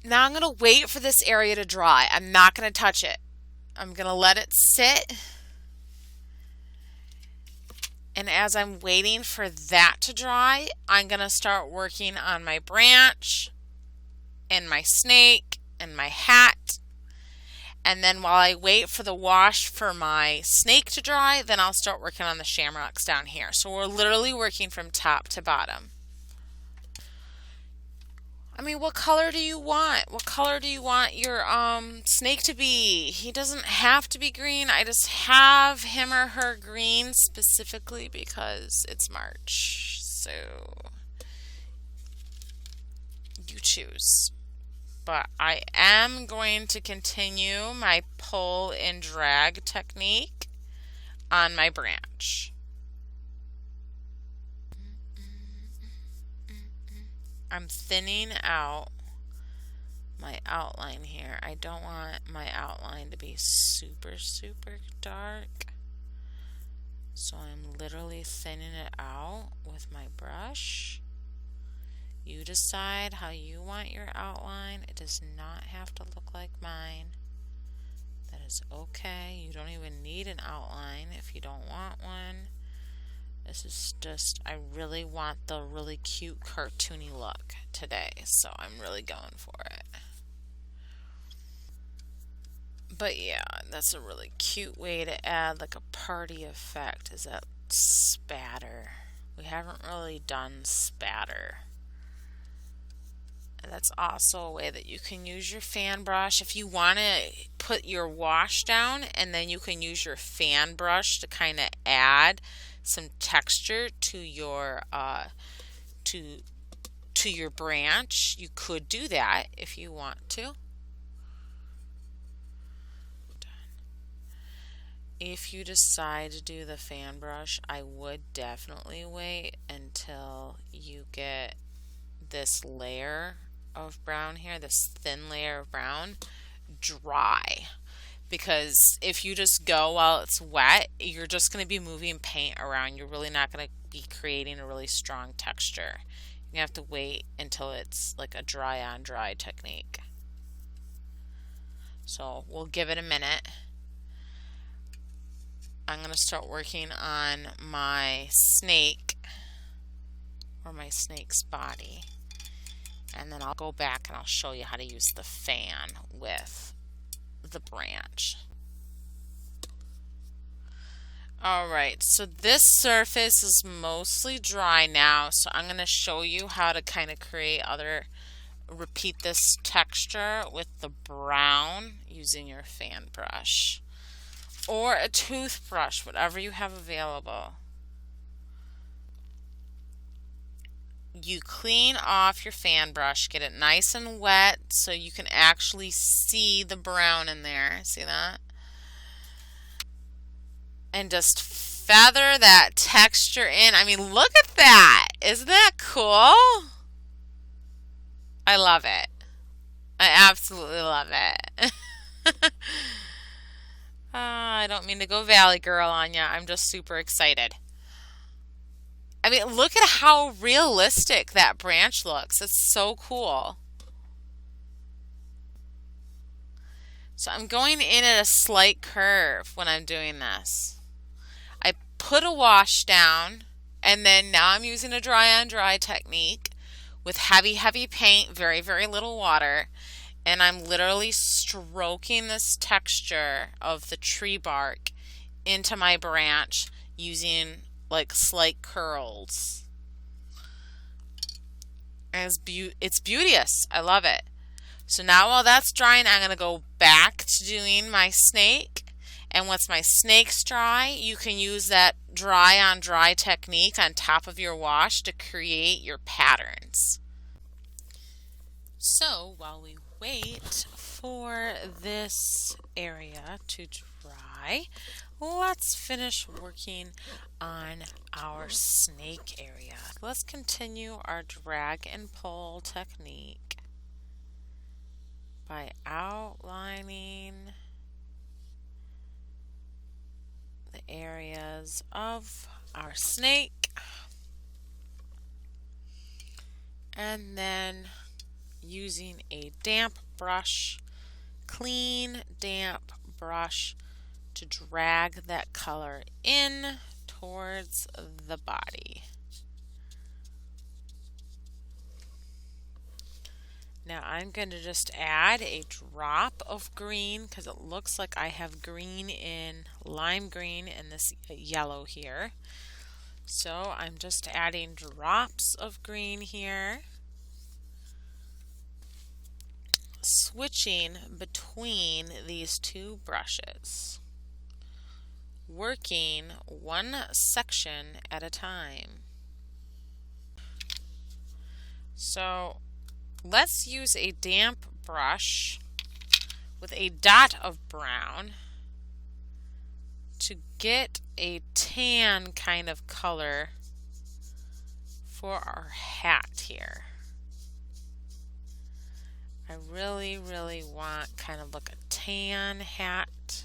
Now I'm going to wait for this area to dry. I'm not going to touch it. I'm going to let it sit. And as I'm waiting for that to dry, I'm going to start working on my branch and my snake and my hat. And then while I wait for the wash for my snake to dry, then I'll start working on the shamrocks down here. So we're literally working from top to bottom. I mean, what color do you want? What color do you want your snake to be? He doesn't have to be green. I just have him or her green specifically because it's March. So you choose. But I am going to continue my pull and drag technique on my branch. I'm thinning out my outline here. I don't want my outline to be super dark. So I'm literally thinning it out with my brush. You decide how you want your outline. It does not have to look like mine. That is okay. You don't even need an outline if you don't want one. This is just, I really want the really cute cartoony look today, so I'm really going for it. But yeah, that's a really cute way to add like a party effect, is that spatter. We haven't really done spatter. And that's also a way that you can use your fan brush. If you want to put your wash down, and then you can use your fan brush to kind of add some texture to your to your branch. You could do that if you want to. If you decide to do the fan brush, I would definitely wait until you get this layer of brown here, this thin layer of brown, dry. Because if you just go while it's wet, you're just going to be moving paint around. You're really not going to be creating a really strong texture. You have to wait until it's like a dry on dry technique. So we'll give it a minute. I'm going to start working on my snake, or my snake's body. And then I'll go back and I'll show you how to use the fan with the branch. Alright, so this surface is mostly dry now, so I'm going to show you how to kind of repeat this texture with the brown using your fan brush or a toothbrush, whatever you have available. You clean off your fan brush, get it nice and wet so you can actually see the brown in there. See that? And just feather that texture in. I mean, look at that. Isn't that cool? I love it. I absolutely love it. I don't mean to go Valley Girl on ya. I'm just super excited. I mean, look at how realistic that branch looks. It's so cool. So I'm going in at a slight curve when I'm doing this. I put a wash down, and then now I'm using a dry on dry technique with heavy paint, very little water, and I'm literally stroking this texture of the tree bark into my branch using like slight curls. And it's beauteous. I love it. So now while that's drying, I'm going to go back to doing my snake. And once my snake's dry, you can use that dry on dry technique on top of your wash to create your patterns. So while we wait for this area to dry, let's finish working on our snake area. Let's continue our drag and pull technique by outlining the areas of our snake, and then using a damp brush, clean damp brush, to drag that color in towards the body. Now I'm going to just add a drop of green because it looks like I have green in lime green and this yellow here. So I'm just adding drops of green here, switching between these two brushes, working one section at a time. So let's use a damp brush with a dot of brown to get a tan kind of color for our hat here. I really want kind of like a tan hat.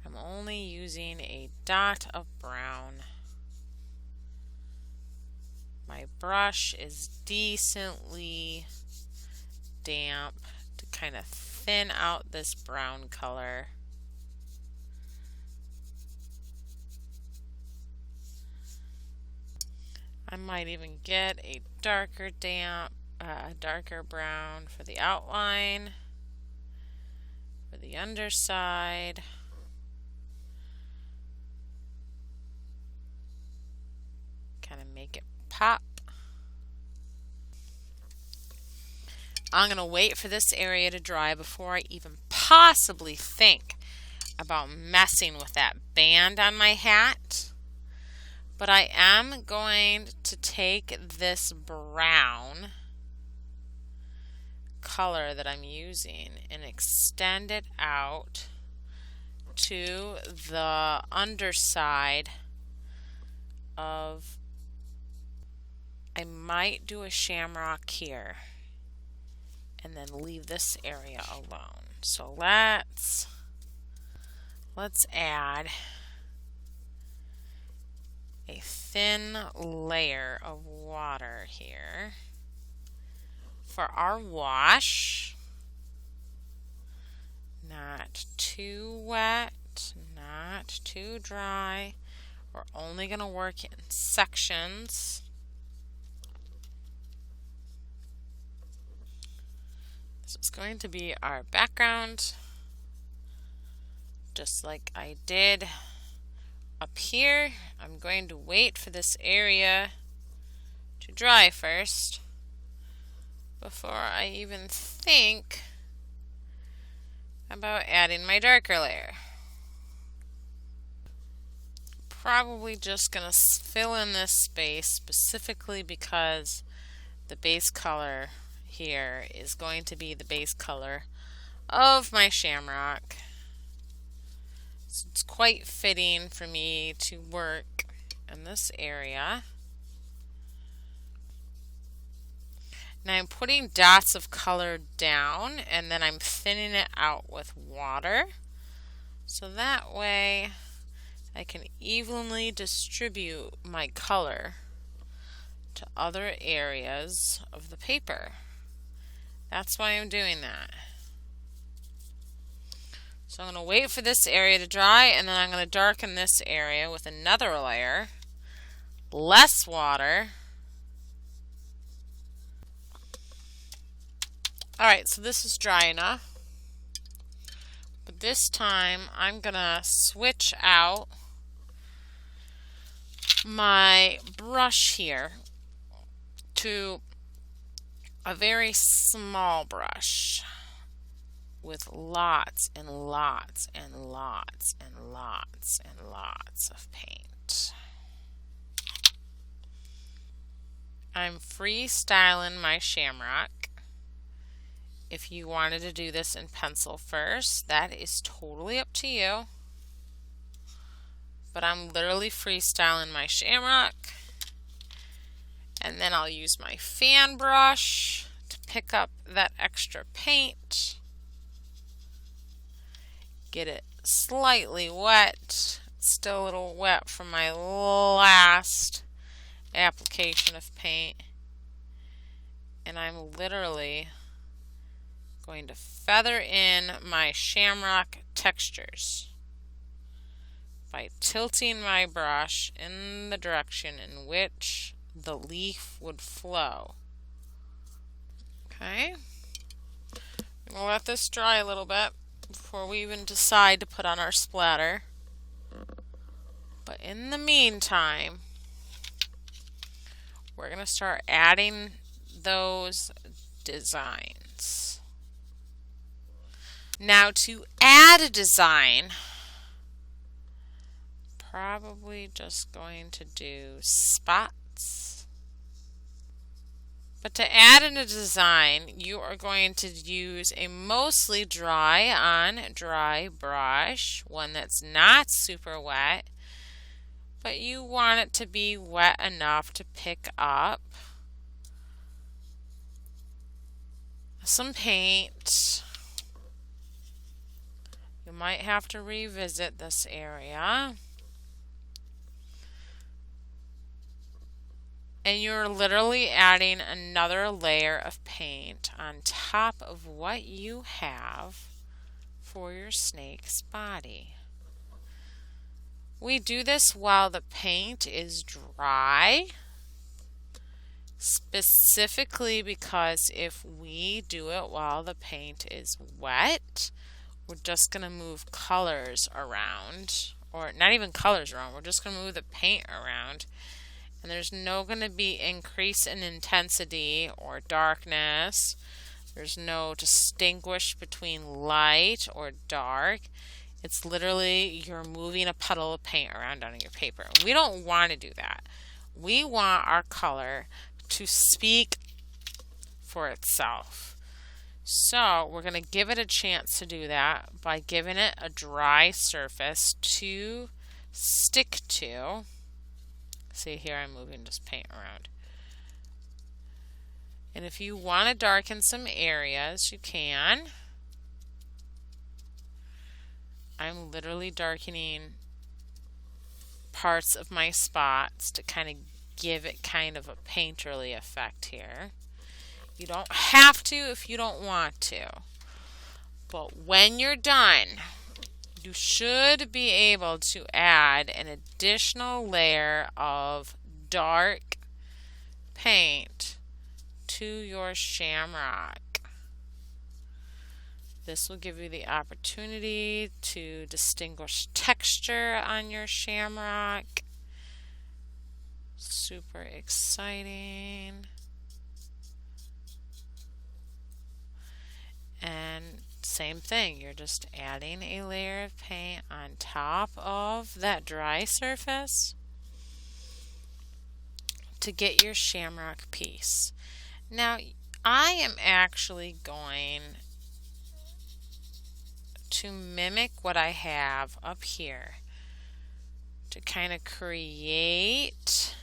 I'm only using a dot of brown. My brush is decently damp to kind of thin out this brown color. I might even get a darker brown for the outline, for the underside. Kind of make it pop. I'm going to wait for this area to dry before I even possibly think about messing with that band on my hat. But I am going to take this brown color that I'm using and extend it out to the underside of, I might do a shamrock here and then leave this area alone. So let's add a thin layer of water here for our wash. Not too wet, not too dry. We're only going to work in sections. This is going to be our background, just like I did up here. I'm going to wait for this area to dry first before I even think about adding my darker layer. Probably just going to fill in this space specifically because the base color here is going to be the base color of my shamrock. So it's quite fitting for me to work in this area. Now I'm putting dots of color down and then I'm thinning it out with water. So that way I can evenly distribute my color to other areas of the paper. That's why I'm doing that. So I'm going to wait for this area to dry and then I'm going to darken this area with another layer, less water. Alright, so this is dry enough. But this time I'm going to switch out my brush here to a very small brush with lots and lots and lots and lots and lots of paint. I'm freestyling my shamrock. If you wanted to do this in pencil first, that is totally up to you. But I'm literally freestyling my shamrock. And then I'll use my fan brush to pick up that extra paint. Get it slightly wet. It's still a little wet from my last application of paint. and I'm literally going to feather in my shamrock textures by tilting my brush in the direction in which the leaf would flow. Okay, we'll let this dry a little bit before we even decide to put on our splatter. But in the meantime, we're going to start adding those designs. Now, to add a design, probably just going to do spots. But to add in a design, you are going to use a mostly dry on dry brush, one that's not super wet, but you want it to be wet enough to pick up some paint. You might have to revisit this area. And you're literally adding another layer of paint on top of what you have for your snake's body. We do this while the paint is dry, specifically because if we do it while the paint is wet, we're just going to move colors around, or not even colors around, we're just going to move the paint around, and there's no going to be increase in intensity or darkness. There's no distinguish between light or dark. It's literally you're moving a puddle of paint around on your paper. We don't want to do that. We want our color to speak for itself. So we're going to give it a chance to do that by giving it a dry surface to stick to. See here, I'm moving just paint around. And if you want to darken some areas, you can. I'm literally darkening parts of my spots to kind of give it kind of a painterly effect here. You don't have to if you don't want to. But when you're done, you should be able to add an additional layer of dark paint to your shamrock. This will give you the opportunity to distinguish texture on your shamrock. Super exciting. And same thing, you're just adding a layer of paint on top of that dry surface to get your shamrock piece. Now, I am actually going to mimic what I have up here to kind of create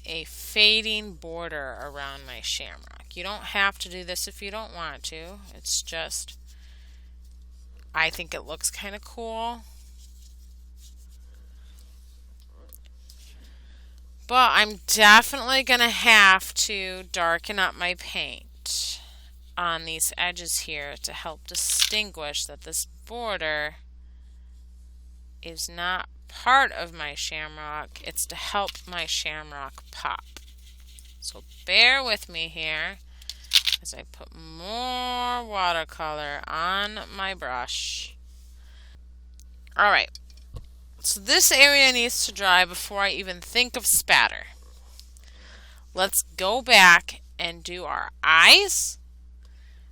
a fading border around my shamrock. You don't have to do this if you don't want to. It's just, I think it looks kind of cool. But I'm definitely going to have to darken up my paint on these edges here to help distinguish that this border is not part of my shamrock. It's to help my shamrock pop. So bear with me here as I put more watercolor on my brush. Alright, so this area needs to dry before I even think of spatter. Let's go back and do our eyes,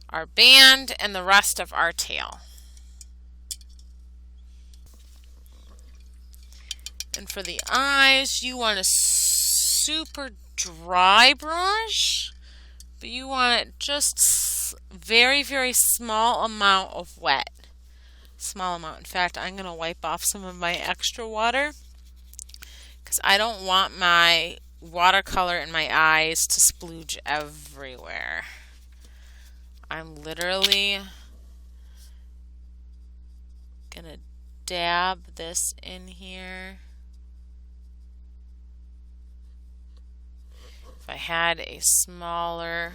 our band, and the rest of our tail. And for the eyes, you want a super dry brush, but you want it just very, very small amount of wet. Small amount. In fact, I'm going to wipe off some of my extra water because I don't want my watercolor in my eyes to splooge everywhere. I'm literally going to dab this in here If I had a smaller